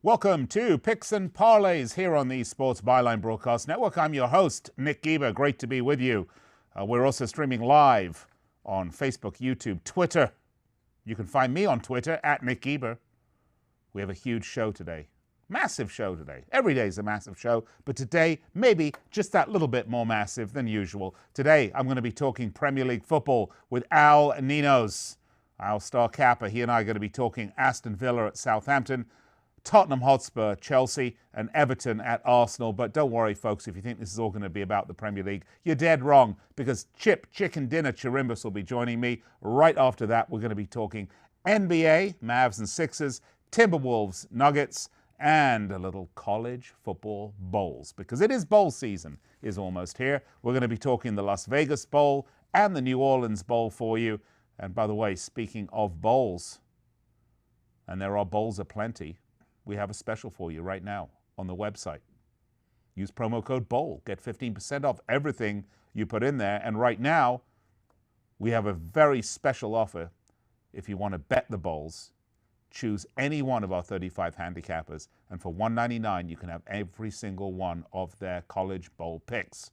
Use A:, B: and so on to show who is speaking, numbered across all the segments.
A: Welcome to Picks and Parlays here on the Sports Byline Broadcast Network. I'm your host, Nick Geber. Great to be with you. We're also streaming live on Facebook, YouTube, Twitter. You can find me on Twitter at Nick Geber. We have a huge show today. Massive show today. Every day is a massive show, but today maybe just that little bit more massive than usual. Today I'm going to be talking Premier League football with Al Ninos, our star capper. He and I are going to be talking Aston Villa at Southampton, Tottenham Hotspur, Chelsea, and Everton at Arsenal. But don't worry, folks, if you think this is all going to be about the Premier League, you're dead wrong, because Chicken Dinner Chirimbes will be joining me. Right after that, we're going to be talking NBA, Mavs and Sixers, Timberwolves, Nuggets, and a little college football bowls, because it is bowl season is almost here. We're going to be talking the Las Vegas Bowl and the New Orleans Bowl for you. And by the way, speaking of bowls, and there are bowls aplenty, we have a special for you right now on the website. Use promo code BOWL. Get 15% off everything you put in there. And right now, we have a very special offer. If you want to bet the bowls, choose any one of our 35 handicappers. And for $1.99, you can have every single one of their college bowl picks.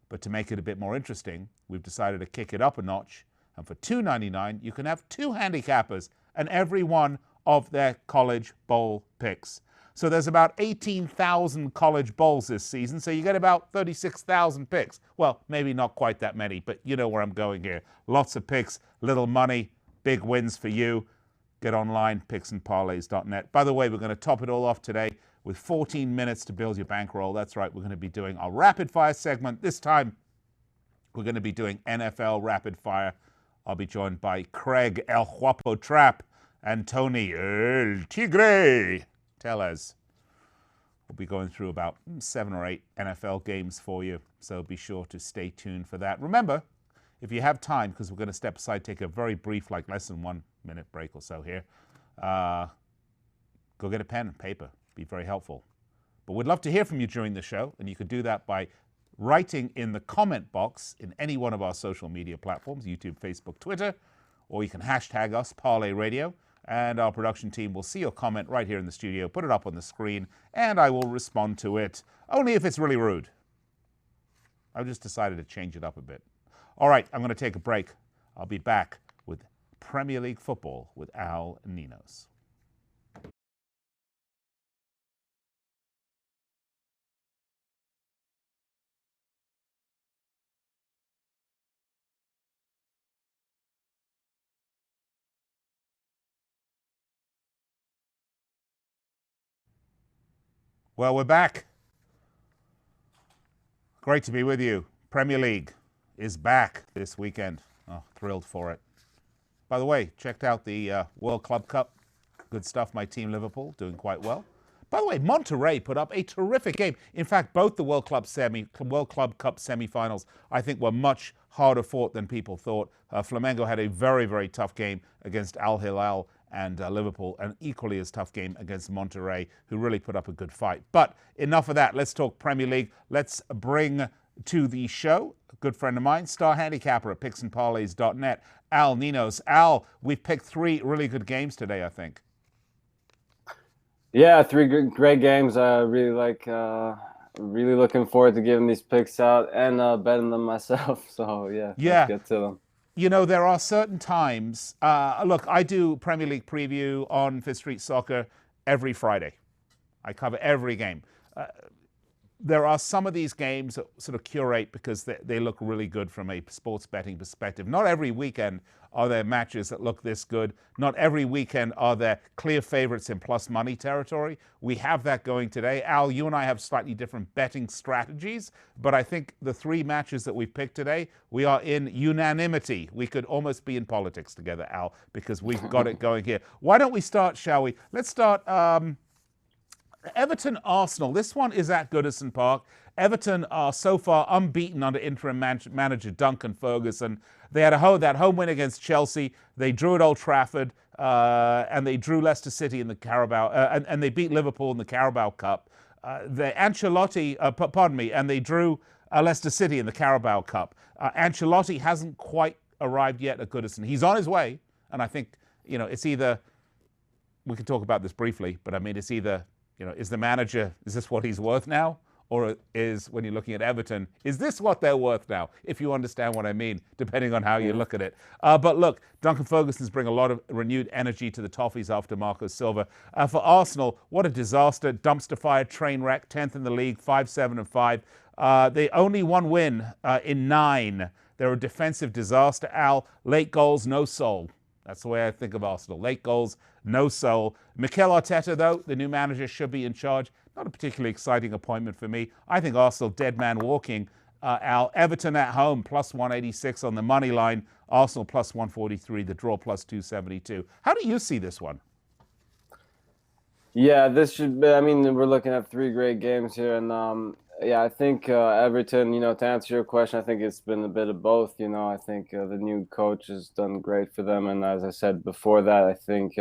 A: But to make it a bit more interesting, we've decided to kick it up a notch. And for $2.99, you can have two handicappers and every one of their college bowl picks. So there's about 18,000 college bowls this season, so you get about 36,000 picks. Well, maybe not quite that many, but you know where I'm going here. Lots of picks, little money, big wins for you. Get online, picksandparlays.net. By the way, we're going to top it all off today with 14 minutes to build your bankroll. That's right, we're going to be doing our rapid fire segment. This time, we're going to be doing NFL rapid fire. I'll be joined by Craig El Guapo Trapp and Tony El Tigre Tellez. We'll be going through about 7 or 8 NFL games for you, so be sure to stay tuned for that. Remember, if you have time, because we're going to step aside, take a very brief, like less than 1 minute break or so here, go get a pen and paper. Be very helpful. But we'd love to hear from you during the show, and you could do that by writing in the comment box in any one of our social media platforms, YouTube, Facebook, Twitter, or you can hashtag us, Parlay Radio, and our production team will see your comment right here in the studio, put it up on the screen, and I will respond to it, only if it's really rude. I've just decided to change it up a bit. All right, I'm going to take a break. I'll be back with Premier League football with Al Ninos. Well, we're back. Great to be with you. Premier League is back this weekend. Oh, thrilled for it. By the way, checked out the World Club Cup. Good stuff. My team, Liverpool, doing quite well. By the way, Monterrey put up a terrific game. In fact, both the World Club Cup semi-finals, I think, were much harder fought than people thought. Flamengo had a very, very tough game against Al Hilal and Liverpool, an equally as tough game against Monterrey, who really put up a good fight. But enough of that. Let's talk Premier League. Let's bring to the show a good friend of mine, star handicapper at picksandparlays.net, Al Ninos. Al, we've picked 3 really good games today, I think.
B: Yeah, 3 great games. I really like. Really looking forward to giving these picks out and betting them myself. So yeah, let's get to them.
A: You know, there are certain times. Look, I do Premier League preview on Fifth Street Soccer every Friday. I cover every game. There are some of these games that sort of curate because they look really good from a sports betting perspective. Not every weekend are there matches that look this good. Not every weekend are there clear favorites in plus money territory. We have that going today. Al, you and I have slightly different betting strategies, but I think the 3 matches that we've picked today, we are in unanimity. We could almost be in politics together, Al, because we've got it going here. Why don't we start, shall we? Let's start Everton Arsenal. This one is at Goodison Park. Everton are so far unbeaten under interim manager Duncan Ferguson. They had that home win against Chelsea. They drew at Old Trafford, and they drew Leicester City in the Carabao, and they beat Liverpool in the Carabao Cup. And they drew Leicester City in the Carabao Cup. Ancelotti hasn't quite arrived yet at Goodison. He's on his way, and I think it's either. We can talk about this briefly, but I mean, it's either is the manager, is this what he's worth now? Or is, when you're looking at Everton, is this what they're worth now? If you understand what I mean, depending on how you look at it. But look, Duncan Ferguson's bring a lot of renewed energy to the Toffees after Marco Silva. For Arsenal, what a disaster. Dumpster fire, train wreck, 10th in the league, 5-7-5. They only one win in 9. They're a defensive disaster, Al. Late goals, no soul. That's the way I think of Arsenal. Late goals, no soul. Mikel Arteta, though, the new manager, should be in charge. Not a particularly exciting appointment for me. I think Arsenal, dead man walking. Al, Everton at home, plus 186 on the money line. Arsenal, plus 143. The draw, plus 272. How do you see this one?
B: Yeah, this should be, I mean, we're looking at 3 great games here. And, yeah, I think Everton, to answer your question, I think it's been a bit of both. I think the new coach has done great for them. And as I said before that, I think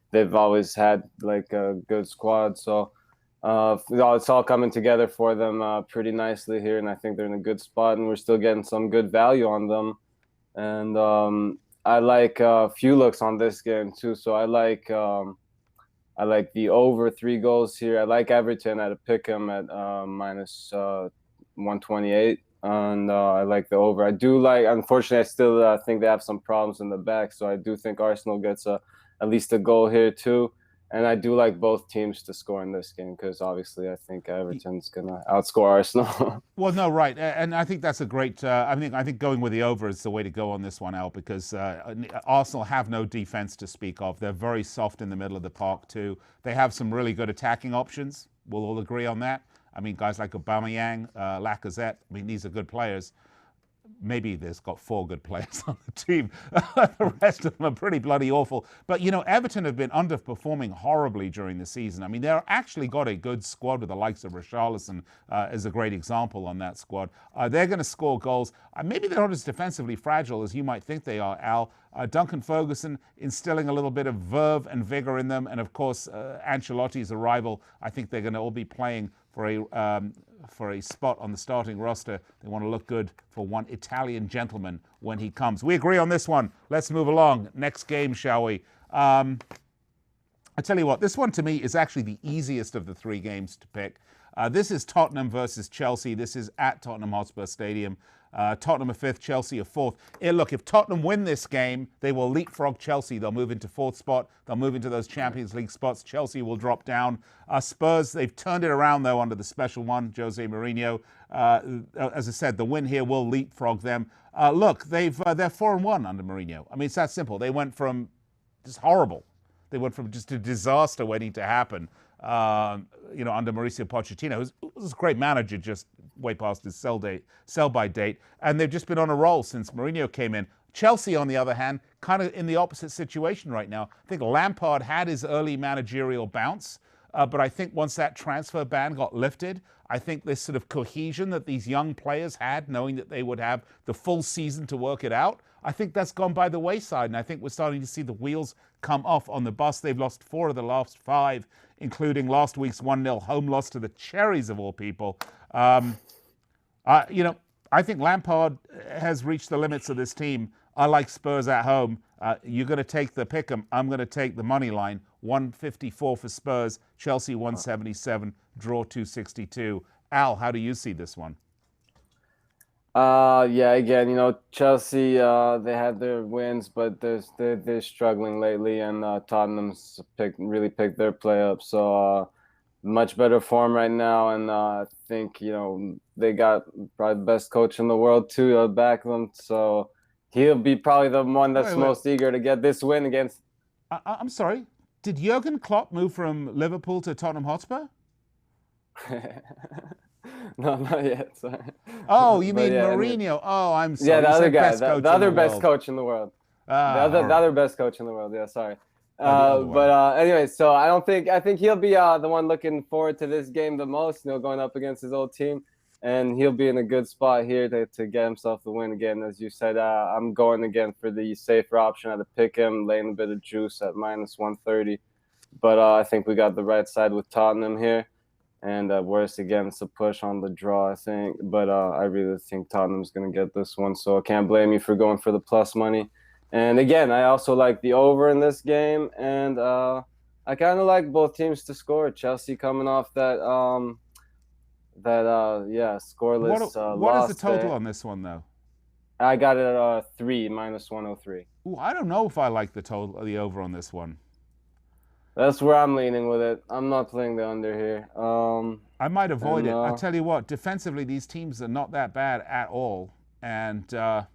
B: they've always had, like, a good squad. So, it's all coming together for them pretty nicely here, and I think they're in a good spot, and we're still getting some good value on them. And I like a few looks on this game too. So I like the over 3 goals here. I like Everton at a pick'em at minus 128, and I like the over. I do like. Unfortunately, I still think they have some problems in the back, so I do think Arsenal gets at least a goal here too. And I do like both teams to score in this game because obviously I think Everton's going to outscore Arsenal.
A: Well, no, right. And I think that's a great I think going with the over is the way to go on this one, Al, because Arsenal have no defense to speak of. They're very soft in the middle of the park too. They have some really good attacking options. We'll all agree on that. I mean, guys like Aubameyang, Lacazette, I mean, these are good players. Maybe there's got 4 good players on the team. The rest of them are pretty bloody awful. But, Everton have been underperforming horribly during the season. I mean, they're actually got a good squad with the likes of Richarlison as a great example on that squad. They're going to score goals. Maybe they're not as defensively fragile as you might think they are, Al. Duncan Ferguson instilling a little bit of verve and vigor in them. And, of course, Ancelotti's arrival. I think they're going to all be playing for a spot on the starting roster. They want to look good for one Italian gentleman when he comes. We agree on this one. Let's move along. Next game, shall we? I tell you what, this one to me is actually the easiest of the 3 games to pick. This is Tottenham versus Chelsea. This is at Tottenham Hotspur Stadium. Tottenham are 5th, Chelsea are 4th. Look, if Tottenham win this game, they will leapfrog Chelsea. They'll move into 4th spot. They'll move into those Champions League spots. Chelsea will drop down. Spurs, they've turned it around, though, under the special one, Jose Mourinho. As I said, the win here will leapfrog them. Look, they're 4-1 under Mourinho. I mean, it's that simple. They went from just horrible. They went from just a disaster waiting to happen, under Mauricio Pochettino, who was a great manager, just way past his sell-by date. And they've just been on a roll since Mourinho came in. Chelsea, on the other hand, kind of in the opposite situation right now. I think Lampard had his early managerial bounce, but I think once that transfer ban got lifted, I think this sort of cohesion that these young players had, knowing that they would have the full season to work it out, I think that's gone by the wayside. And I think we're starting to see the wheels come off on the bus. They've lost 4 of the last 5, including last week's 1-0 home loss to the Cherries of all people. I think Lampard has reached the limits of this team. I like Spurs at home. You're going to take the pick'em. I'm going to take the money line. 154 for Spurs. Chelsea 177. Draw 262. Al, how do you see this one?
B: Yeah, again, Chelsea, they had their wins, but they're struggling lately, and Tottenham's really picked their play up. So much better form right now, and I think they got probably the best coach in the world to back them. So he'll be probably the one that's most eager to get this win against.
A: I'm sorry. Did Jurgen Klopp move from Liverpool to Tottenham Hotspur?
B: No, not yet. Sorry.
A: Oh, you mean Mourinho? Oh, I'm sorry.
B: Yeah, the other guy, the other best coach in the world. The other best coach in the world. Yeah, sorry. Anyway, so I think he'll be the one looking forward to this game the most. Going up against his old team, and he'll be in a good spot here to get himself the win again. As you said, I'm going again for the safer option at the pick'em, laying a bit of juice at minus 130. But I think we got the right side with Tottenham here. And worse, again, it's a push on the draw, I think. But I really think Tottenham's going to get this one. So I can't blame you for going for the plus money. And again, I also like the over in this game. And I I kind of like both teams to score. Chelsea coming off that scoreless
A: What is the
B: loss
A: total
B: there.
A: on this one, though?
B: I got it at 3 minus 103.
A: Ooh, I don't know if I like the total, the over on this one.
B: That's where I'm leaning with it. I'm not playing the under here.
A: I might avoid
B: and
A: it. I tell you what, defensively, these teams are not that bad at all. And I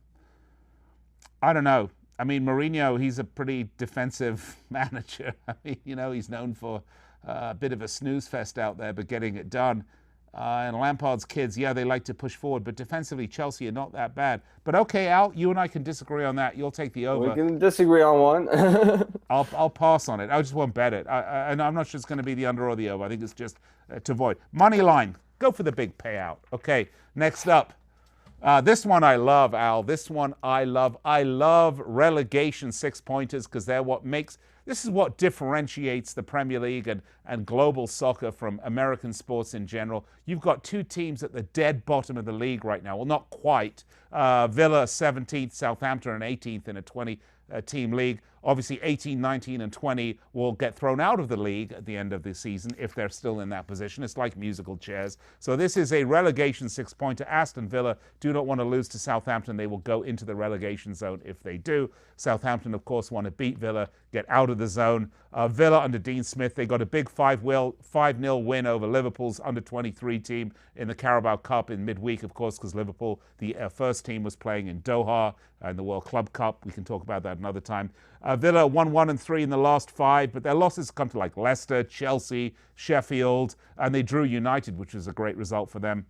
A: don't know. I mean, Mourinho, he's a pretty defensive manager. I mean, he's known for a bit of a snooze fest out there, but getting it done. And Lampard's kids, yeah, they like to push forward, but defensively, Chelsea are not that bad. But okay, Al, you and I can disagree on that. You'll take the over.
B: We can disagree on one.
A: I'll pass on it. I just won't bet it. And I'm not sure it's going to be the under or the over. I think it's just to avoid. Money line. Go for the big payout. Okay, next up. This one I love, Al. This one I love. I love relegation 6-pointers because they're what makes... This is what differentiates the Premier League and global soccer from American sports in general. You've got two teams at the dead bottom of the league right now. Well, not quite. Villa 17th, Southampton and 18th in a 20-team league. Obviously, 18, 19, and 20 will get thrown out of the league at the end of the season if they're still in that position. It's like musical chairs. So this is a relegation 6-pointer. Aston Villa do not want to lose to Southampton. They will go into the relegation zone if they do. Southampton, of course, want to beat Villa, get out of the zone. Villa under Dean Smith, they got a big 5-0 win over Liverpool's under-23 team in the Carabao Cup in midweek, of course, because Liverpool, the first team, was playing in Doha in the World Club Cup. We can talk about that another time. Villa 1-1-3 in the last 5, but their losses come to like Leicester, Chelsea, Sheffield, and they drew United, which was a great result for them.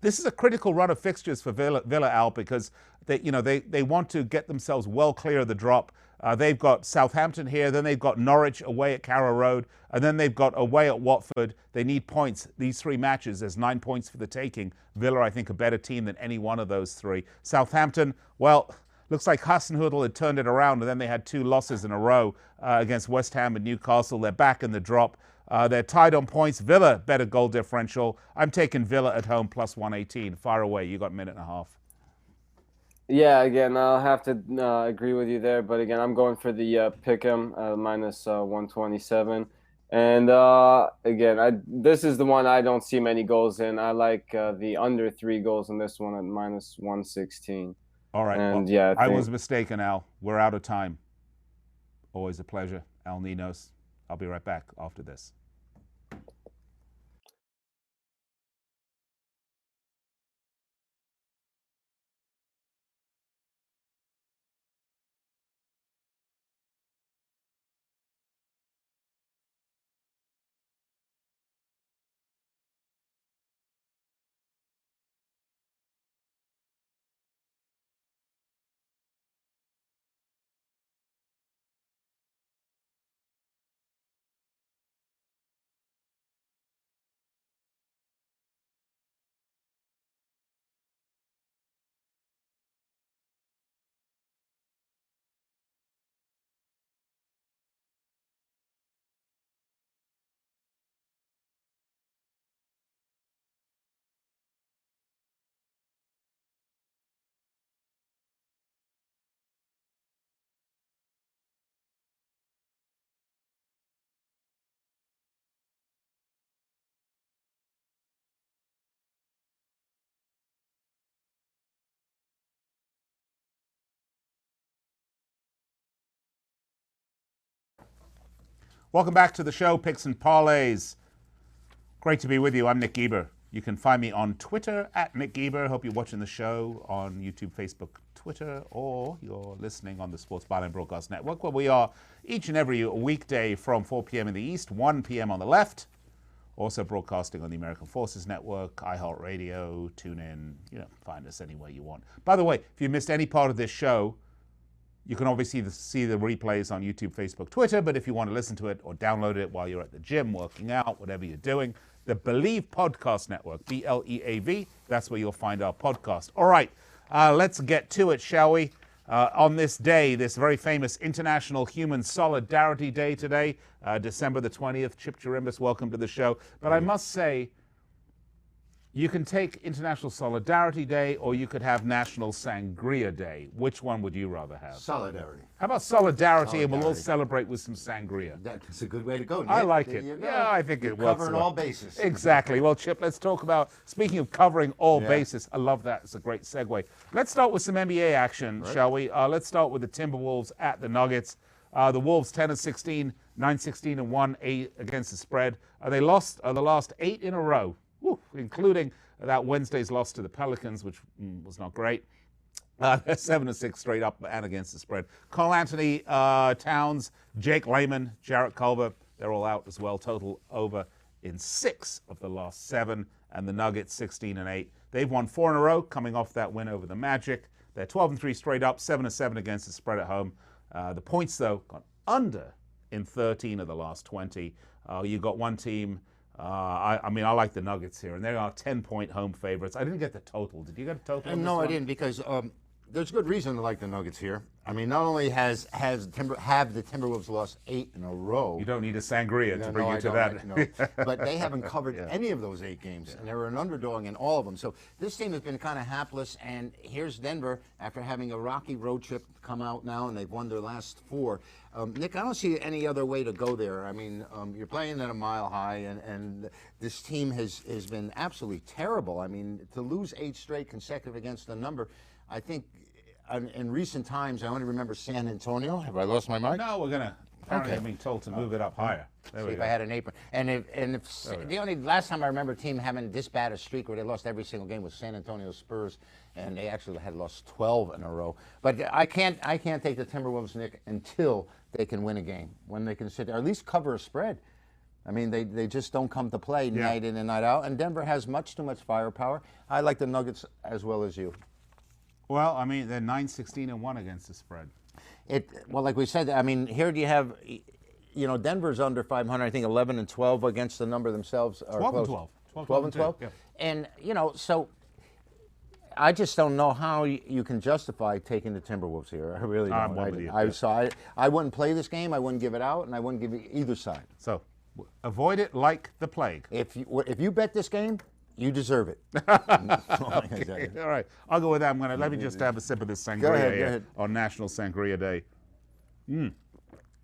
A: This is a critical run of fixtures for Villa, Al, because they want to get themselves well clear of the drop. They've got Southampton here, then they've got Norwich away at Carrow Road, and then they've got away at Watford. They need points. These 3 matches, there's 9 points for the taking. Villa, I think, a better team than any one of those 3. Southampton, well, looks like Hasenhüttl had turned it around, and then they had 2 losses in a row against West Ham and Newcastle. They're back in the drop. They're tied on points. Villa, better goal differential. I'm taking Villa at home plus 118. Far away. You got a minute and a half.
B: Yeah, again, I'll have to agree with you there. But again, I'm going for the pick'em minus 127. And again, this is the one I don't see many goals in. I like the under 3 goals in this one at minus 116.
A: All right.
B: And
A: well,
B: yeah,
A: I was mistaken, Al. We're out of time. Always a pleasure. Al Ninos. I'll be right back after this. Welcome back to the show, Picks and Parlays. Great to be with you. I'm Nick Geber. You can find me on Twitter at Nick Geber. Hope you're watching the show on YouTube, Facebook, Twitter, or you're listening on the Sports Byline Broadcast Network, where we are each and every weekday from 4 p.m. in the East, 1 p.m. on the left. Also broadcasting on the American Forces Network, iHeartRadio, TuneIn. Find us anywhere you want. By the way, if you missed any part of this show, you can obviously see the replays on YouTube, Facebook, Twitter, but if you want to listen to it or download it while you're at the gym, working out, whatever you're doing, the Believe Podcast Network, BLEAV, that's where you'll find our podcast. All right, let's get to it, shall we? On this day, this very famous International Human Solidarity Day today, December the 20th. Chip Chirimbes, welcome to the show. But I must say, You can take International Solidarity Day, or you could have National Sangria Day. Which one would you rather have?
C: Solidarity.
A: How about Solidarity, and we'll all
C: Solidarity.
A: celebrate with some sangria?
C: That's a good way to go, Nick.
A: I like
C: There
A: it.
C: you go.
A: Yeah, I think
C: You're
A: it works.
C: covering
A: well.
C: all bases.
A: Exactly. Well, Chip, let's talk about, speaking of covering all
C: Yeah.
A: bases, I love that. It's a great segue. Let's start with some NBA action, shall we? Let's start with the Timberwolves at the Nuggets. The Wolves 10-16, 9-16-1 against the spread. They lost the last 8 in a row, including that Wednesday's loss to the Pelicans, which was not great. They're 7-6 straight up and against the spread. Carl Anthony Towns, Jake Layman, Jarrett Culver, they're all out as well. Total over in 6 of the last 7. And the Nuggets 16-8. They've won 4 in a row, coming off that win over the Magic. They're 12-3 straight up, 7-7 against the spread at home. The points, though, gone under in 13 of the last 20. You've got one team. I mean, I like the Nuggets here, and they are 10-point home favorites. I didn't get the total. Did you get a total? on
C: No,
A: this
C: I
A: one?
C: didn't, because there's good reason to like the Nuggets here. I mean, not only have the Timberwolves lost 8 in a row.
A: You don't need a sangria to bring
C: No,
A: you
C: I
A: to
C: don't,
A: that.
C: no. But they haven't covered any of those 8 games, and they were an underdog in all of them. So this team has been kind of hapless, and here's Denver after having a rocky road trip come out now, and they've won their last 4. Nick, I don't see any other way to go there. I mean, you're playing at a mile high, and this team has been absolutely terrible. I mean, to lose 8 straight consecutive against the number, I think in recent times, I only remember San Antonio. Have I lost my mic?
A: No, we're gonna. Apparently,
C: Okay.
A: I'm being told to move it up higher. There
C: See
A: we
C: if
A: go.
C: I had an apron. And if the only last time I remember a team having this bad a streak where they lost every single game was San Antonio Spurs, and they actually had lost 12 in a row. But I can't take the Timberwolves, Nick, until they can win a game, when they can sit there, or at least cover a spread. I mean, they just don't come to play night in and night out. And Denver has much too much firepower. I like the Nuggets as well as you.
A: Well, I mean, they're 9-16-1 against the spread.
C: Well, like we said, I mean, here do you have, Denver's under 500. I think 11-12 against the number themselves.
A: 12-12.
C: 12-12.
A: Yeah.
C: And so I just don't know how you can justify taking the Timberwolves here. I really don't.
A: I'm one with you,
C: I wouldn't play this game. I wouldn't give it out, and I wouldn't give it either side.
A: So, avoid it like the plague.
C: If you bet this game, you deserve it.
A: Okay, all right, I'll go with that. Let me just have a sip of this sangria
C: Go
A: here
C: ahead.
A: on National Sangria Day.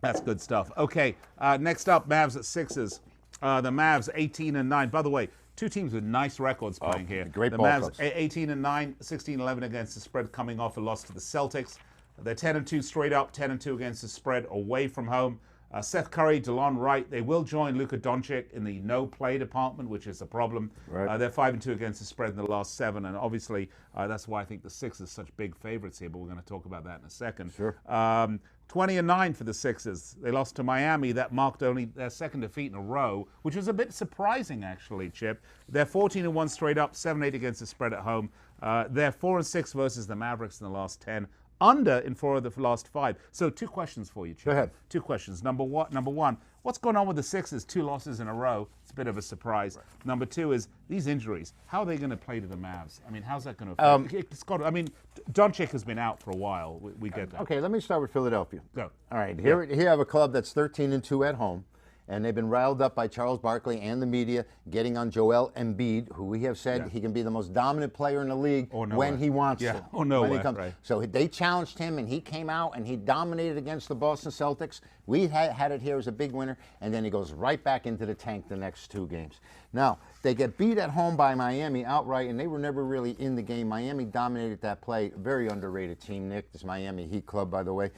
A: That's good stuff. Okay, next up, Mavs at Sixers. The Mavs 18-9. By the way, 2 teams with nice records playing here.
C: great
A: the
C: ball
A: Mavs
C: clubs.
A: 18-9, 16-11 against the spread, coming off a loss to the Celtics. They're 10-2 straight up, 10-2 against the spread away from home. Seth Curry, DeLon Wright, they will join Luka Doncic in the no-play department, which is a problem.
C: Right.
A: They're 5-2 against the spread in the last 7, and obviously that's why I think the Sixers are such big favorites here, but we're going to talk about that in a second.
C: Sure.
A: 20-9 for the Sixers. They lost to Miami. That marked only their 2nd defeat in a row, which was a bit surprising, actually, Chip. They're 14-1 straight up, 7-8 against the spread at home. They're 4-6 versus the Mavericks in the last 10. Under in 4 of the last 5. So 2 questions for you, Chip.
C: Go ahead.
A: 2 questions. Number one, what's going on with the Sixers? 2 losses in a row. It's a bit of a surprise. Right. Number 2 is these injuries. How are they going to play to the Mavs? I mean, how's that going to affect? Doncic has been out for a while. We get that.
C: Okay, let me start with Philadelphia.
A: Go.
C: All right, here you have a club that's 13-2 at home, and they've been riled up by Charles Barkley and the media getting on Joel Embiid, who we have said he can be the most dominant player in the league when he wants to.
A: Oh, no way. Right.
C: So they challenged him, and he came out, and he dominated against the Boston Celtics. We had it here as a big winner, and then he goes right back into the tank the next 2 games. Now, they get beat at home by Miami outright, and they were never really in the game. Miami dominated that play. Very underrated team, Nick. This Miami Heat club, by the way.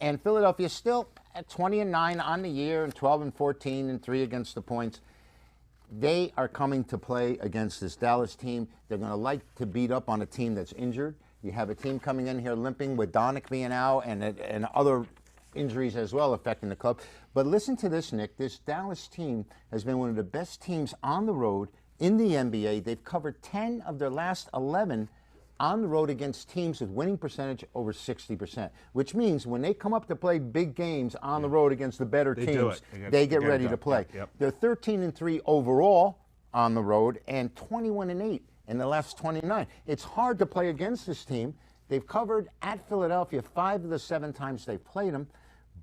C: And Philadelphia still at 20-9 on the year and 12-14 and 3 against the points. They are coming to play against this Dallas team. They're going to like to beat up on a team that's injured. You have a team coming in here limping with Doncic being out and other injuries as well affecting the club. But listen to this, Nick. This Dallas team has been one of the best teams on the road in the NBA. They've covered 10 of their last 11 on the road against teams with winning percentage over 60%, which means when they come up to play big games on the road against the better teams, they get ready to play.
A: Yep.
C: They're 13-3 overall on the road and 21-8 in the last 29. It's hard to play against this team. They've covered at Philadelphia 5 of the 7 times they've played them,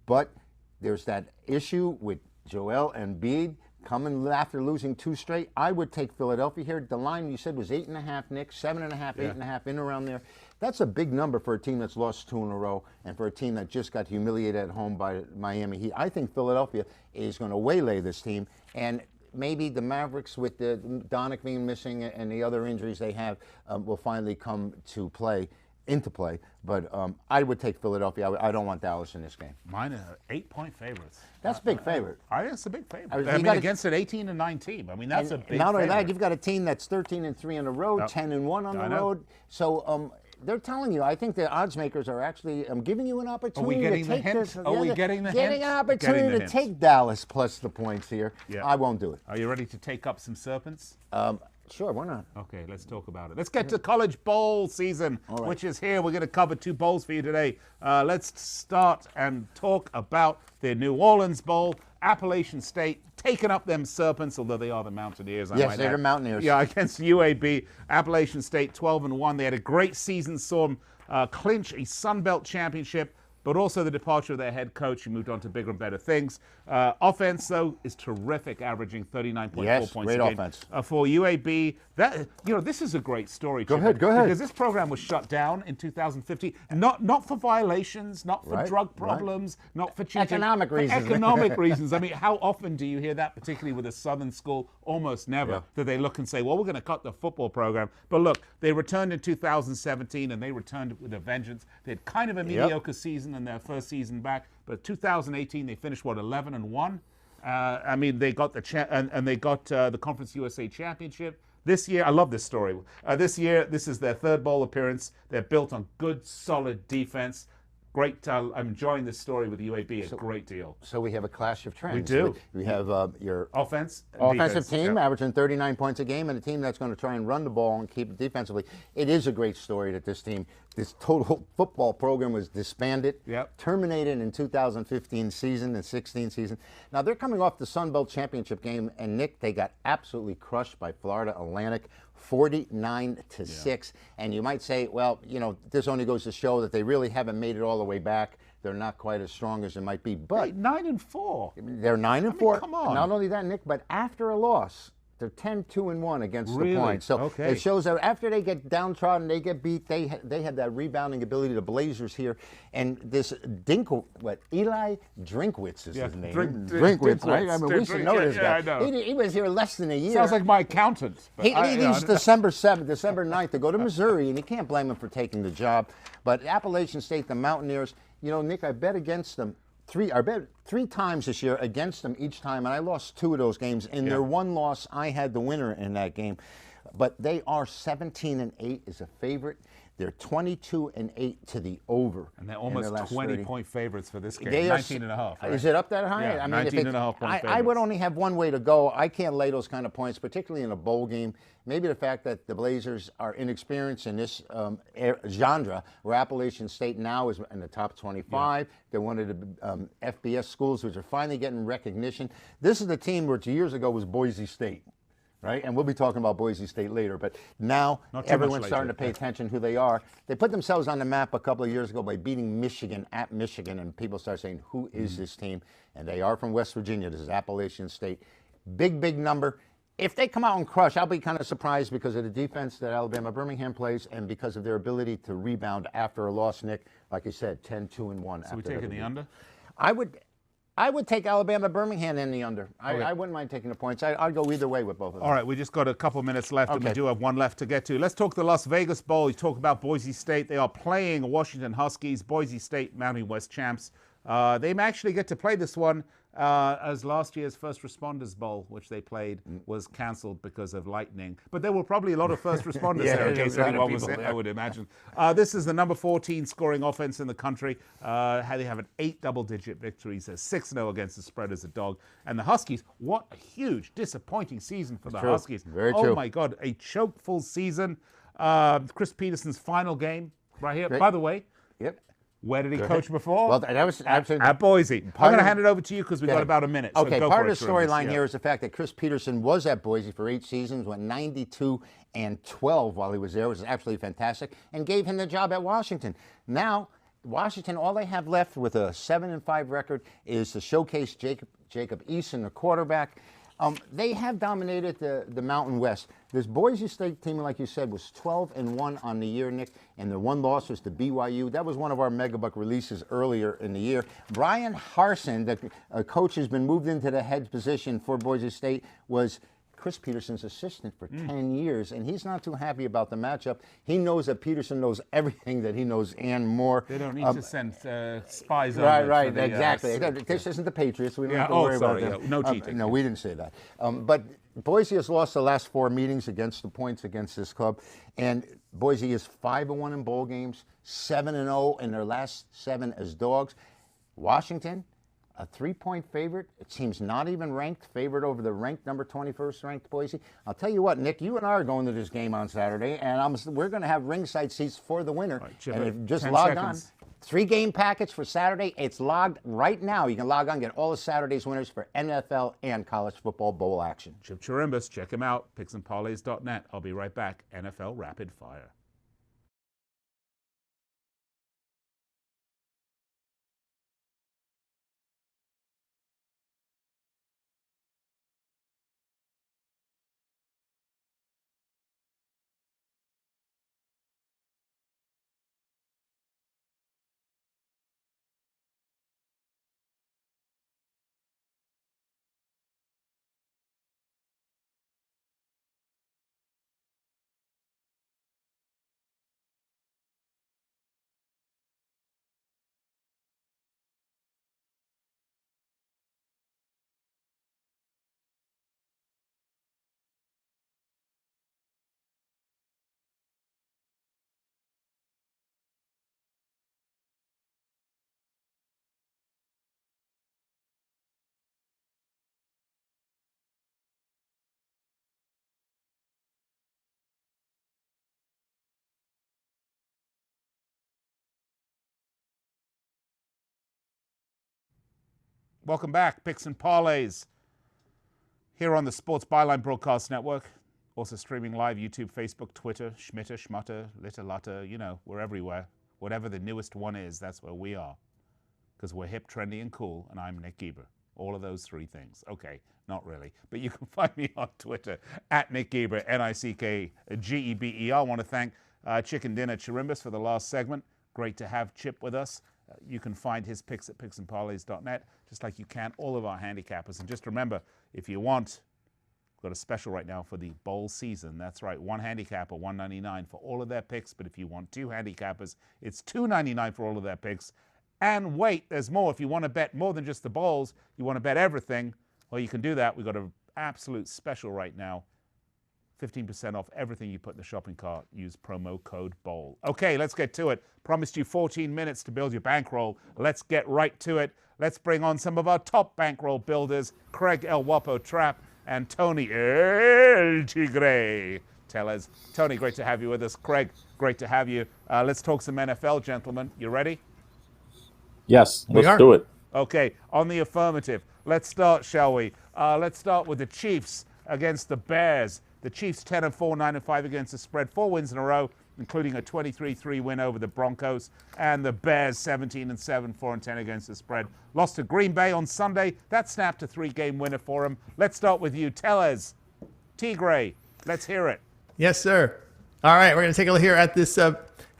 C: but there's that issue with Joel Embiid coming after losing 2 straight. I would take Philadelphia here. The line you said was 8.5, Nick, 7.5, 8.5, in around there. That's a big number for a team that's lost 2 in a row and for a team that just got humiliated at home by Miami Heat. I think Philadelphia is going to waylay this team, and maybe the Mavericks, with the Doncic being missing and the other injuries they have, will finally come into play. But I would take Philadelphia. I don't want Dallas in this game.
A: Mine are 8-point favorites.
C: That's a big favorite.
A: I think it's a big favorite.
C: I mean,
A: against an 18-9 team. I mean, that's a big
C: Not only
A: favorite.
C: that, you've got a team that's 13-3 on the road, 10-1 on the road. So they're telling you. I think the odds makers are actually giving you an opportunity to take this.
A: Are we getting the hint?
C: Getting an opportunity to take Dallas plus the points here.
A: Yeah.
C: I won't do it.
A: Are you ready to take up some serpents?
C: Sure, why not?
A: Okay, let's talk about it. Let's get to college bowl season, which is here. We're going to cover 2 bowls for you today. Let's start and talk about the New Orleans Bowl. Appalachian State taking up them serpents, although they are the Mountaineers.
C: Yes, they're the Mountaineers.
A: Yeah, against UAB. Appalachian State 12-1. They had a great season, saw them clinch a Sun Belt championship, but also the departure of their head coach, who moved on to bigger and better things. Offense, though, is terrific, averaging 39.4 points
C: great
A: a game.
C: offense.
A: For UAB, this is a great story.
C: Go
A: Chip,
C: ahead.
A: Because this program was shut down in 2015, not for violations, not for drug problems, not for cheating.
C: Economic
A: for
C: reasons.
A: Economic reasons. I mean, how often do you hear that, particularly with a Southern school? Almost never. That they look and say, well, we're going to cut the football program. But look, they returned in 2017, and they returned with a vengeance. They had kind of a mediocre season in their first season back, but 2018 they finished 11-1. I mean, they got the Conference USA championship. This year, I love this story. This year, this is their 3rd bowl appearance. They're built on good, solid defense. Great. I'm enjoying this story with UAB a great deal.
C: So we have a clash of trends.
A: We do.
C: We have your
A: offensive
C: team averaging 39 points a game, and a team that's going to try and run the ball and keep it defensively. It is a great story that this total football program was disbanded, terminated in 2015 season and 16 season. Now they're coming off the Sun Belt championship game, and Nick, they got absolutely crushed by Florida Atlantic, 49-6. And you might say, well, this only goes to show that they really haven't made it all the way back. They're not quite as strong as they might be. But
A: 9-4.
C: They're 9-4.
A: Come on.
C: Not only that, Nick, but after a loss, they're 10-2-1 against the point. So it shows that after they get downtrodden, they get beat, they had that rebounding ability. The Blazers here, and this Eli Drinkwitz is his name. Drinkwitz, right? I mean, we should know this guy.
A: I know.
C: He was here less than a year.
A: Sounds like my accountant.
C: He leaves December 7th, December 9th to go to Missouri, and you can't blame him for taking the job. But Appalachian State, the Mountaineers, Nick, I bet against them. I bet 3 times this year against them each time, and I lost 2 of those games. In their one loss, I had the winner in that game. But they are 17-8 as a favorite. They're 22-8 to the over.
A: And they're almost 20-point favorites for this game. 19.5.
C: Right? Is it up that high?
A: Yeah,
C: I mean,
A: 19.5 point favorites.
C: I would only have one way to go. I can't lay those kind of points, particularly in a bowl game. Maybe the fact that the Blazers are inexperienced in this genre, where Appalachian State now is in the top 25. They're one of the FBS schools which are finally getting recognition. This is the team which years ago was Boise State. Right? And we'll be talking about Boise State later, but now everyone's starting to pay attention who they are. They put themselves on the map a couple of years ago by beating Michigan at Michigan, and people start saying, who is this team? And they are from West Virginia. This is Appalachian State. Big number. If they come out and crush, I'll be kind of surprised because of the defense that Alabama Birmingham plays and because of their ability to rebound after a loss, Nick. Like I said, 10-2-1.
A: So we're taking the under?
C: I would take Alabama Birmingham in the under. I wouldn't mind taking the points. I'd go either way with both of them.
A: All right, we just got a couple minutes left, and we do have one left to get to. Let's talk the Las Vegas Bowl. You talk about Boise State. They are playing Washington Huskies. Boise State, Mountain West champs. They may actually get to play this one as last year's First Responders Bowl, which they played, was canceled because of lightning. But there were probably a lot of first responders there, in case anyone was in, I would imagine. This is the number 14 scoring offense in the country. They have 8 double-digit victories. They're 6-0 against the spread as a dog. And the Huskies, what a huge, disappointing season for the Huskies.
C: Very true.
A: Oh, my God, a choke-full season. Chris Peterson's final game right here. By the way, where did he coach before?
C: Well, that was
A: at Boise. I'm going to hand it over to you because we've got about a minute. So
C: okay, part of the storyline here is the fact that Chris Peterson was at Boise for 8 seasons, went 92-12 while he was there, which was absolutely fantastic, and gave him the job at Washington. Now, Washington, all they have left with a 7-5 record is to showcase Jacob Eason, the quarterback. They have dominated the Mountain West. This Boise State team, like you said, was 12-1 on the year, Nick, and their one loss was to BYU. That was one of our Megabuck releases earlier in the year. Brian Harsin, the coach, has been moved into the head position for Boise State, was Chris Peterson's assistant for 10 years, and he's not too happy about the matchup. He knows that Peterson knows everything that he knows and more.
A: They don't need to send spies over.
C: Right, exactly. This isn't the Patriots. We don't have to worry about them.
A: No cheating.
C: No, we didn't say that. But Boise has lost the last 4 meetings against this club, and Boise is 5-1 in bowl games, 7-0 in their last 7 as dogs. Washington, a 3-point favorite. It seems not even ranked, favored over the ranked number 21st ranked Boise. I'll tell you what, Nick, you and I are going to this game on Saturday, and we're going to have ringside seats for the winner.
A: Right,
C: and just log on. 3-game package for Saturday. It's logged right now. You can log on, get all of Saturday's winners for NFL and college football bowl action.
A: Chip Chirimbes, check him out, picksandparlays.net. I'll be right back. NFL Rapid Fire. Welcome back, Picks and Parlays, here on the Sports Byline Broadcast Network. Also streaming live, YouTube, Facebook, Twitter, Schmitter, Schmutter, Litter, Lutter, you know, we're everywhere. Whatever the newest one is, that's where we are. Because we're hip, trendy, and cool, and I'm Nick Geber. All of those 3 things. Okay, not really. But you can find me on Twitter, at Nick Geber, Nickgeber. I want to thank Chicken Dinner Chirimbes for the last segment. Great to have Chip with us. You can find his picks at picksandparlays.net, just like you can all of our handicappers. And just remember, if you want, we've got a special right now for the bowl season. That's right, 1 handicapper, $1.99 for all of their picks. But if you want 2 handicappers, it's $2.99 for all of their picks. And wait, there's more. If you want to bet more than just the bowls, you want to bet everything, well, you can do that. We've got an absolute special right now. 15% off everything you put in the shopping cart. Use promo code BOWL. Okay, let's get to it. Promised you 14 minutes to build your bankroll. Let's get right to it. Let's bring on some of our top bankroll builders, Craig El Guapo Trapp and Tony El Tigre Tellez. Tony, great to have you with us. Craig, great to have you. Let's talk some NFL, gentlemen. You ready?
D: Yes, let's do it.
A: Okay, on the affirmative. Let's start, shall we? Let's start with the Chiefs against the Bears. The Chiefs 10-4, 9-5 against the spread, 4 wins in a row, including a 23-3 win over the Broncos. And the Bears 17-7, 4-10 against the spread. Lost to Green Bay on Sunday. That snapped a 3-game winner for them. Let's start with you, Tellez. Tigre, let's hear it.
E: Yes, sir. All right, we're going to take a look here at this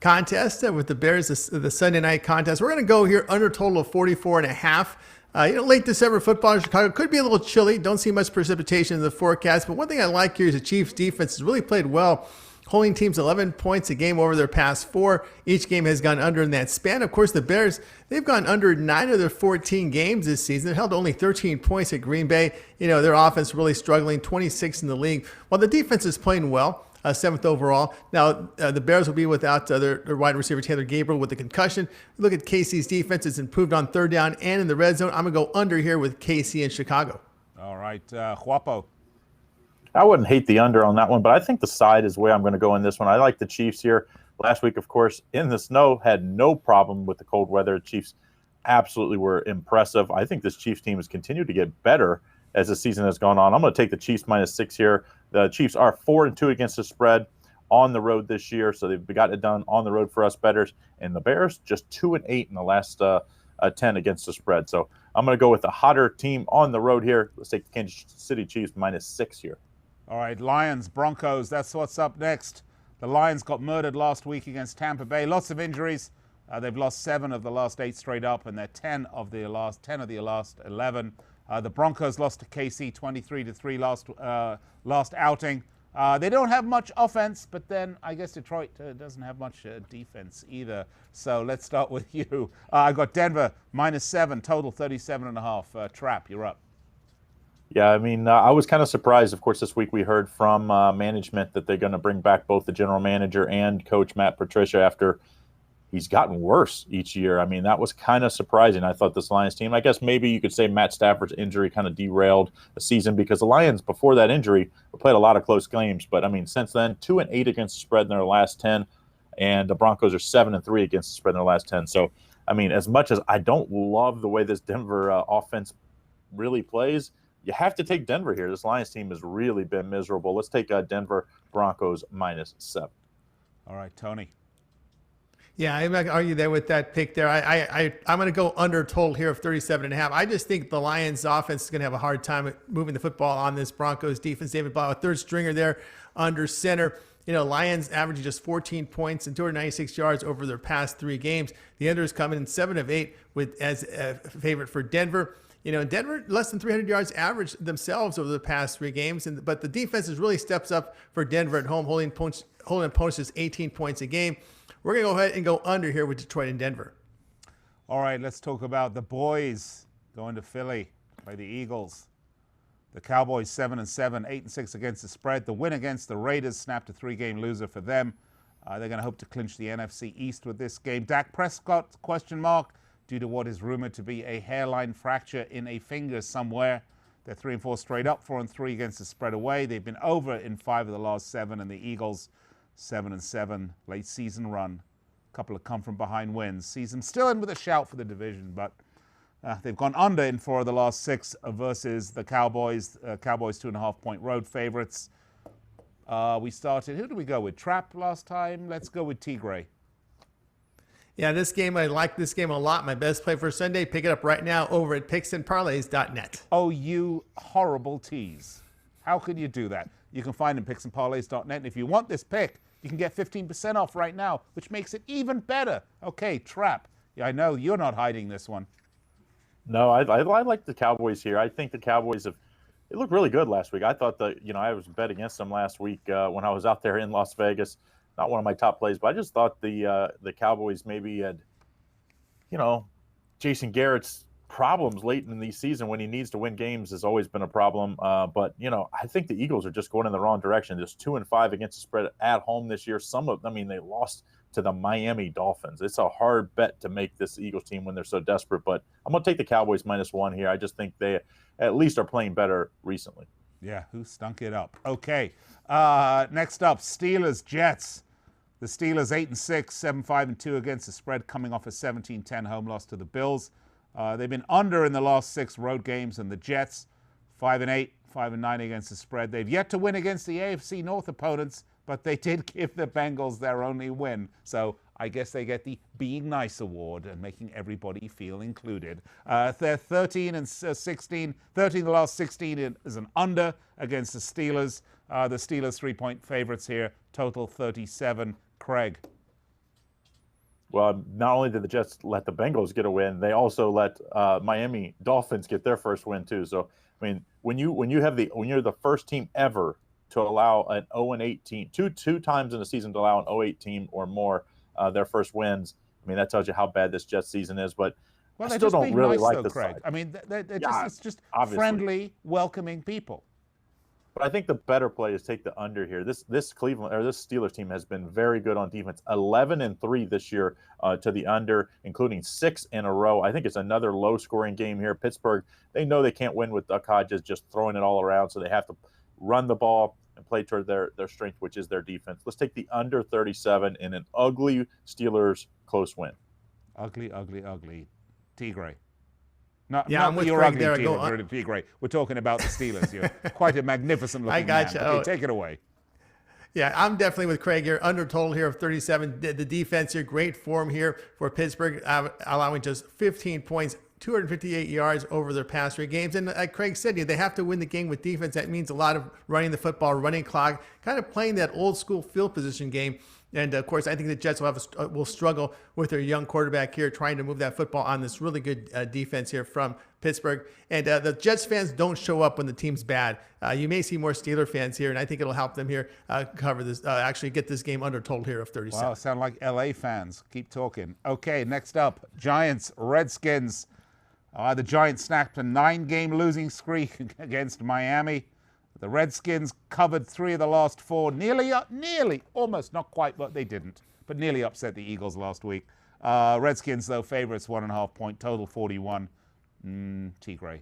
E: contest with the Bears, the Sunday night contest. We're going to go here under a total of 44.5. Late December football in Chicago could be a little chilly. Don't see much precipitation in the forecast. But one thing I like here is the Chiefs' defense has really played well, holding teams 11 points a game over their past 4. Each game has gone under in that span. Of course, the Bears, they've gone under 9 of their 14 games this season. They're held to only 13 points at Green Bay. Their offense really struggling, 26th in the league, while the defense is playing well. 7th overall. Now, the Bears will be without their wide receiver, Taylor Gabriel, with the concussion. Look at KC's defense. It's improved on 3rd down and in the red zone. I'm going to go under here with KC in Chicago.
A: All right, Guapo.
D: I wouldn't hate the under on that one, but I think the side is where I'm going to go in this one. I like the Chiefs here. Last week, of course, in the snow, had no problem with the cold weather. The Chiefs absolutely were impressive. I think this Chiefs team has continued to get better as the season has gone on. I'm going to take the Chiefs -6 here. The Chiefs are 4-2 against the spread on the road this year, so they've gotten it done on the road for us bettors. And the Bears just 2-8 in the last 10 against the spread. So I'm going to go with the hotter team on the road here. Let's take the Kansas City Chiefs -6 here.
A: All right, Lions, Broncos, that's what's up next. The Lions got murdered last week against Tampa Bay. Lots of injuries. They've lost 7 of the last 8 straight up, and they're 10 of the last 11. The Broncos lost to KC 23-3 last outing. They don't have much offense, but then I guess Detroit doesn't have much defense either. So let's start with you. I got Denver -7, total 37.5. Trapp, you're up.
D: Yeah, I mean, I was kind of surprised. Of course, this week we heard from management that they're going to bring back both the general manager and coach Matt Patricia after he's gotten worse each year. I mean, that was kind of surprising. I thought this Lions team, I guess maybe you could say Matt Stafford's injury kind of derailed the season, because the Lions, before that injury, played a lot of close games. But, I mean, since then, 2-8 against the spread in their last 10, and the Broncos are 7-3 against the spread in their last 10. So, I mean, as much as I don't love the way this Denver offense really plays, you have to take Denver here. This Lions team has really been miserable. Let's take Denver Broncos -7.
A: All right, Tony.
E: Yeah, I'm not going to argue there with that pick there. I'm going to go under total here of 37.5. I just think the Lions offense is going to have a hard time moving the football on this Broncos defense. David Blau, a third stringer there under center. You know, Lions averaging just 14 points and 296 yards over their past 3 games. The under is coming in 7 of 8 as a favorite for Denver. You know, Denver less than 300 yards average themselves over the past 3 games, but the defense has really steps up for Denver at home, holding opponents just 18 points a game. We're going to go ahead and go under here with Detroit and Denver.
A: All right, let's talk about the boys going to Philly by the Eagles. The Cowboys 7-7, 8-6 against the spread. The win against the Raiders snapped a 3-game loser for them. They're going to hope to clinch the NFC East with this game. Dak Prescott, question mark, due to what is rumored to be a hairline fracture in a finger somewhere. They're 3-4 straight up, 4-3 against the spread away. They've been over in 5 of the last 7, and the Eagles 7-7 late season run. A couple of come from behind wins. Season still in with a shout for the division, but they've gone under in 4 of the last 6 versus the Cowboys. Cowboys 2.5-point road favorites. We started, who did we go with? Trapp last time? Let's go with Tigray.
E: Yeah, this game, I like this game a lot. My best play for Sunday. Pick it up right now over at picksandparlays.net.
A: Oh, you horrible tease. How could you do that? You can find them picksandparlays.net. And if you want this pick, you can get 15% off right now, which makes it even better. Okay, Trapp. Yeah, I know you're not hiding this one.
D: No, I like the Cowboys here. I think the Cowboys they looked really good last week. I thought I was bet against them last week when I was out there in Las Vegas. Not one of my top plays, but I just thought the Cowboys maybe had, Jason Garrett's problems late in the season when he needs to win games has always been a problem. But I think the Eagles are just going in the wrong direction. Just 2-5 against the spread at home this year. They lost to the Miami Dolphins. It's a hard bet to make this Eagles team when they're so desperate. But I'm going to take the Cowboys -1 here. I just think they at least are playing better recently.
A: Yeah, who stunk it up? Okay, next up, Steelers-Jets. The Steelers 8-6, 7-5-2 against the spread, coming off a 17-10 home loss to the Bills. They've been under in the last 6 road games, and the Jets 5-8, 5-9 against the spread. They've yet to win against the AFC North opponents, but they did give the Bengals their only win. So I guess they get the Being Nice award and making everybody feel included. They're 13-16. 13 of the last 16 is an under against the Steelers. The Steelers 3-point favorites here, total 37. Craig.
D: Well, not only did the Jets let the Bengals get a win, they also let Miami Dolphins get their first win too. So, I mean, when you're the first team ever to allow an 0-8 team, two times in a season to allow an 0-8 team or more their first wins, I mean, that tells you how bad this Jets season is. But I still don't really like this side.
A: I mean, it's just
D: obviously
A: friendly, welcoming people.
D: But I think the better play is take the under here. This Steelers team has been very good on defense. 11-3 this year to the under, including 6 in a row. I think it's another low-scoring game here. Pittsburgh, they know they can't win with Duck Hodges just throwing it all around, so they have to run the ball and play toward their strength, which is their defense. Let's take the under 37 in an ugly Steelers close win.
A: Ugly, ugly, ugly. Tigray.
E: I'm with
A: your
E: Craig
A: ugly
E: there.
A: Tigray. We're talking about the Steelers. You're quite a magnificent looking
E: I got
A: man.
E: you.
A: Okay, take it away.
E: Yeah, I'm definitely with Craig here. Under total here of 37. The defense here, great form here for Pittsburgh, allowing just 15 points, 258 yards over their past 3 games. And like Craig said, they have to win the game with defense. That means a lot of running the football, running clock, kind of playing that old school field position game. And of course, I think the Jets will struggle with their young quarterback here, trying to move that football on this really good defense here from Pittsburgh. And the Jets fans don't show up when the team's bad. You may see more Steeler fans here, and I think it'll help them here cover this, actually get this game under total here of 37.
A: Wow, sound like LA fans. Keep talking. Okay, next up, Giants, Redskins. The Giants snapped a 9-game losing streak against Miami. The Redskins covered 3 of the last 4, nearly, almost, not quite, but they didn't, but nearly upset the Eagles last week. Redskins, though, favorites, 1.5 point total, 41. T. Gray.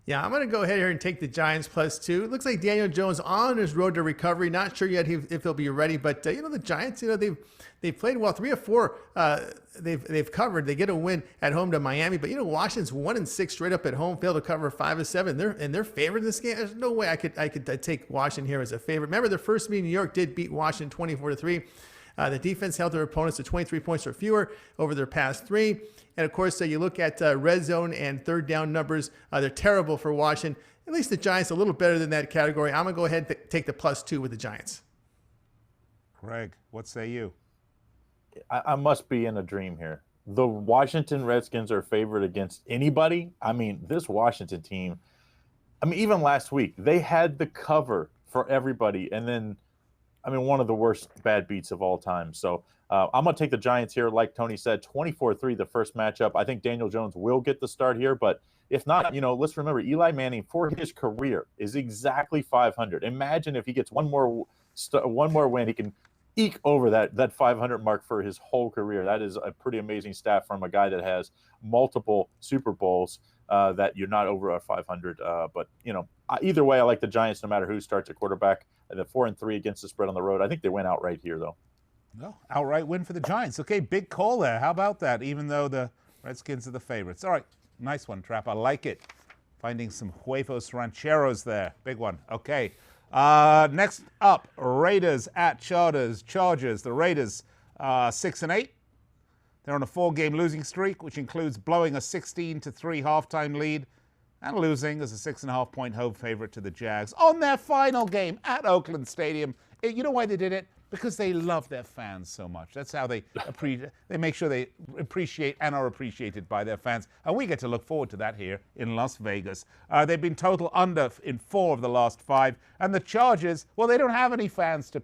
E: Yeah, I'm going to go ahead here and take the Giants +2. It looks like Daniel Jones on his road to recovery. Not sure yet if he'll be ready, but the Giants, they've played well. 3 of 4 they've covered. They get a win at home to Miami, but Washington's 1-6 straight up at home. Failed to cover 5 of 7. They're favored in this game. There's no way I could take Washington here as a favorite. Remember, their first meeting in New York did beat Washington 24-3. The defense held their opponents to 23 points or fewer over their past 3. And, of course, you look at red zone and third down numbers. They're terrible for Washington. At least the Giants a little better than that category. I'm going to go ahead and take the +2 with the Giants.
A: Craig, what say you?
D: I must be in a dream here. The Washington Redskins are favored against anybody. I mean, this Washington team, even last week, they had the cover for everybody. And then, one of the worst bad beats of all time. So I'm going to take the Giants here. Like Tony said, 24-3 the first matchup. I think Daniel Jones will get the start here. But if not, let's remember Eli Manning for his career is exactly 500. Imagine if he gets one more win, he can eke over that 500 mark for his whole career. That is a pretty amazing stat from a guy that has multiple Super Bowls that you're not over 500. But either way, I like the Giants no matter who starts at quarterback. The 4-3 against the spread on the road. I think they win outright here, though.
A: No, outright win for the Giants. Okay, big call there. How about that? Even though the Redskins are the favorites. All right, nice one, Trapp. I like it. Finding some huevos rancheros there. Big one. Okay. Next up, Raiders at Chargers. The Raiders 6-8. They're on a 4-game losing streak, which includes blowing a 16-3 halftime lead and losing as a 6.5 point home favorite to the Jags on their final game at Oakland Stadium. You know why they did it? Because they love their fans so much. That's how they make sure they appreciate and are appreciated by their fans. And we get to look forward to that here in Las Vegas. They've been total under in 4 of the last 5. And the Chargers, well, they don't have any fans to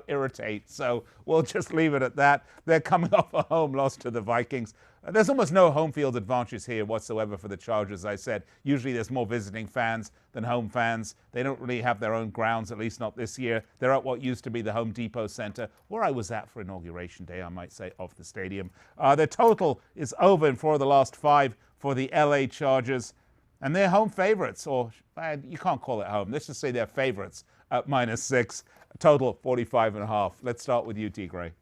A: irritate. So we'll just leave it at that. They're coming off a home loss to the Vikings. There's almost no home field advantage here whatsoever for the Chargers, as I said. Usually there's more visiting fans than home fans. They don't really have their own grounds, at least not this year. They're at what used to be the Home Depot Center, where I was at for Inauguration Day, I might say, of the stadium. Their total is over in 4 of the last 5 for the LA Chargers. And they're home favorites, or you can't call it home. Let's just say they're favorites at -6. Total 45.5. Let's start with you, T. Gray.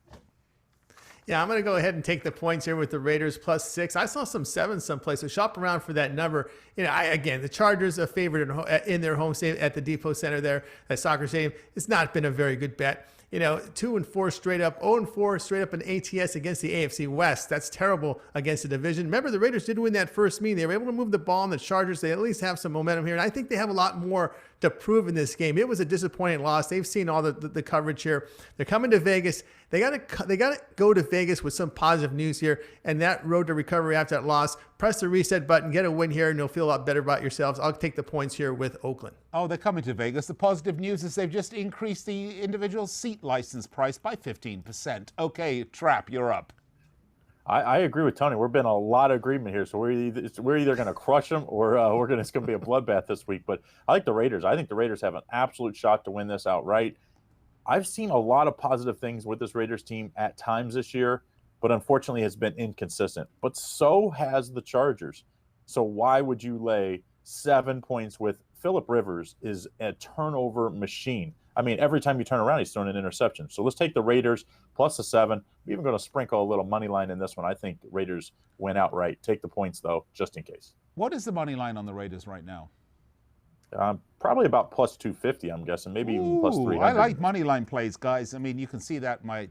E: Yeah, I'm going to go ahead and take the points here with the Raiders +6. I saw some 7 someplace, so shop around for that number. Again, the Chargers are favored in their home stadium at the Depot Center there, at Soccer Stadium. It's not been a very good bet. 2-4 straight up, 0-4 straight up in ATS against the AFC West. That's terrible against the division. Remember, the Raiders did win that first meeting. They were able to move the ball on the Chargers. They at least have some momentum here, and I think they have a lot more to prove in this game. It was a disappointing loss. They've seen all the coverage here. They're coming to Vegas. They got to go to Vegas with some positive news here, and that road to recovery after that loss. Press the reset button, get a win here, and you'll feel a lot better about yourselves. I'll take the points here with Oakland.
A: Oh, they're coming to Vegas. The positive news is they've just increased the individual seat license price by 15%. Okay, Trapp, you're up.
D: I agree with Tony. We're been a lot of agreement here, so we're either going to crush them or it's going to be a bloodbath this week. But I like the Raiders. I think the Raiders have an absolute shot to win this outright. I've seen a lot of positive things with this Raiders team at times this year, but unfortunately has been inconsistent. But so has the Chargers. So why would you lay 7 points with Phillip Rivers is a turnover machine? Every time you turn around, he's throwing an interception. So let's take the Raiders +7. I'm even going to sprinkle a little money line in this one. I think Raiders win outright. Take the points, though, just in case.
A: What is the money line on the Raiders right now?
D: Probably about plus 250, I'm guessing, maybe even plus 300.
A: I like money line plays, guys. I mean, you can see that my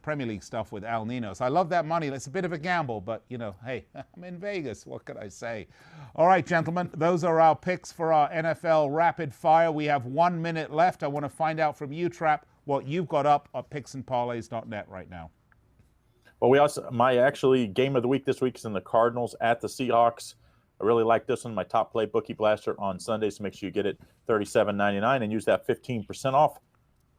A: Premier League stuff with Al Ninos. I love that money. It's a bit of a gamble, but, you know, hey, I'm in Vegas. What could I say? All right, gentlemen, those are our picks for our NFL Rapid Fire. We have 1 minute left. I want to find out from you, Trapp, what you've got up at picksandparlays.net right now.
D: Well, my actually game of the week this week is in the Cardinals at the Seahawks. I really like this one. My top play bookie blaster on Sunday, so make sure you get it $37.99 and use that 15% off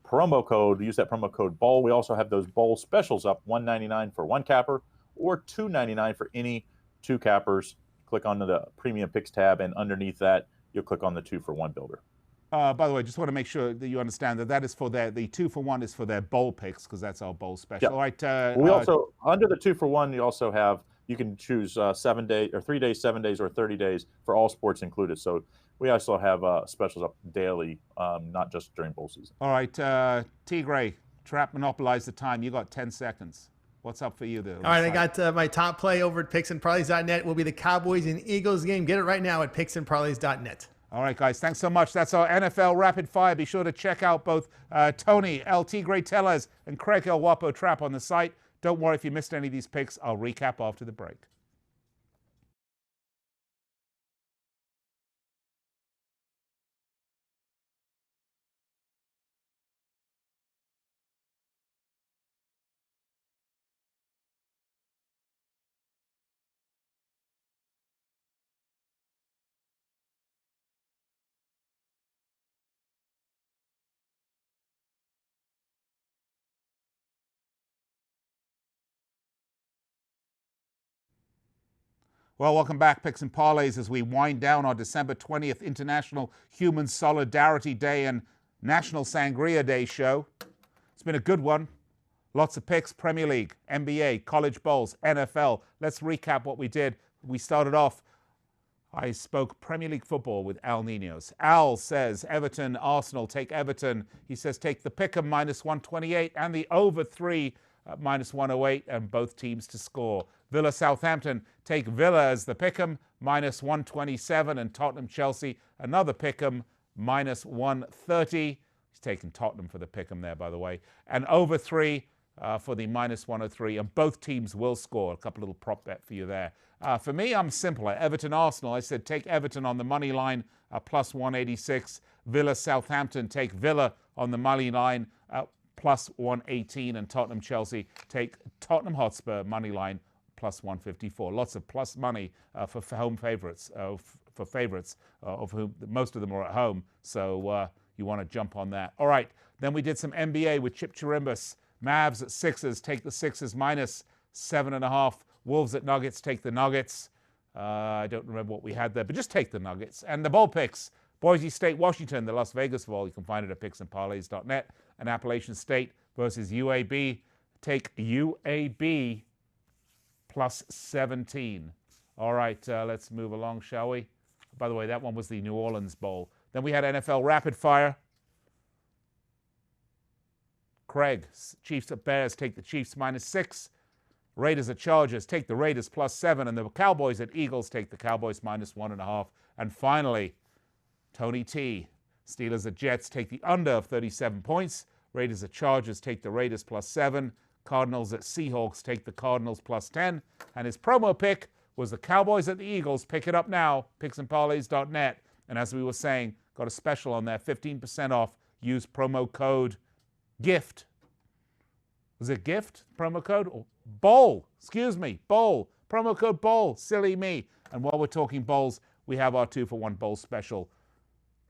D: promo code. Use that promo code BOWL. We also have those bowl specials up, $1.99 for one capper or $2.99 for any two cappers. Click on the premium picks tab, and underneath that, you'll click on the 2-for-1 builder.
A: By the way, just want to make sure that you understand that is for the 2-for-1 is for their bowl picks, because that's our bowl special.
D: Yep.
A: All right.
D: We also, under the 2-for-1, you also have, you can choose 7 days or 3 days, 7 days, or 30 days for all sports included. So we also have specials up daily, not just during bowl season.
A: All right, T. Gray, Trapp monopolized the time. You got 10 seconds. What's up for you, though?
E: All right, I got my top play over at picksandparlays.net. Will be the Cowboys and Eagles game. Get it right now at picksandparlays.net.
A: All right, guys, thanks so much. That's our NFL Rapid Fire. Be sure to check out both Tony, LT Gray Tellez, and Craig El Wapo Trapp on the site. Don't worry if you missed any of these picks. I'll recap after the break. Well, welcome back, Picks and Parlays, as we wind down our December 20th International Human Solidarity Day and National Sangria Day show. It's been a good one. Lots of picks, Premier League, NBA, college bowls, NFL. Let's recap what we did. We started off, I spoke Premier League football with Al Ninos. Al says Everton, Arsenal, take Everton. He says take the Pick'em -128 and the over 3 -108, and both teams to score. Villa Southampton, take Villa as the Pick'em -127, and Tottenham Chelsea, another Pick'em -130. He's taken Tottenham for the Pick'em there, by the way. And over 3 for the -103, and both teams will score. A couple little prop bet for you there. For me, I'm simpler. Everton Arsenal, I said take Everton on the money line, +186. Villa Southampton, take Villa on the money line, +118, and Tottenham Chelsea, take Tottenham Hotspur money line, +154. Lots of plus money for home favorites, for favorites, of whom most of them are at home. So you want to jump on that. All right. Then we did some NBA with Chip Chirimbes. Mavs at Sixers, take the Sixers -7.5. Wolves at Nuggets, take the Nuggets. I don't remember what we had there, but just take the Nuggets. And the bowl picks: Boise State, Washington, the Las Vegas Bowl. You can find it at picksandparlays.net. And Appalachian State versus UAB. Take UAB +17. All right, let's move along, shall we? By the way, that one was the New Orleans Bowl. Then we had NFL Rapid Fire. Craig, Chiefs at Bears, take the Chiefs -6. Raiders at Chargers, take the Raiders +7. And the Cowboys at Eagles, take the Cowboys -1.5. And finally, Tony T, Steelers at Jets, take the under of 37 points. Raiders at Chargers, take the Raiders +7. Cardinals at Seahawks, take the Cardinals +10. And his promo pick was the Cowboys at the Eagles. Pick it up now, picksandparlays.net. And as we were saying, got a special on there, 15% off. Use promo code GIFT. Was it GIFT? Promo code? Or BOWL. Excuse me, BOWL. Promo code BOWL. Silly me. And while we're talking bowls, we have our 2-for-1 bowl special.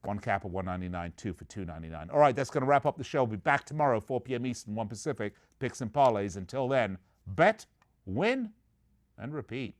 A: One cap of $1.99, 2 for $2.99. All right, that's going to wrap up the show. We'll be back tomorrow, 4 p.m. Eastern, 1 Pacific. Picks and parlays. Until then, bet, win, and repeat.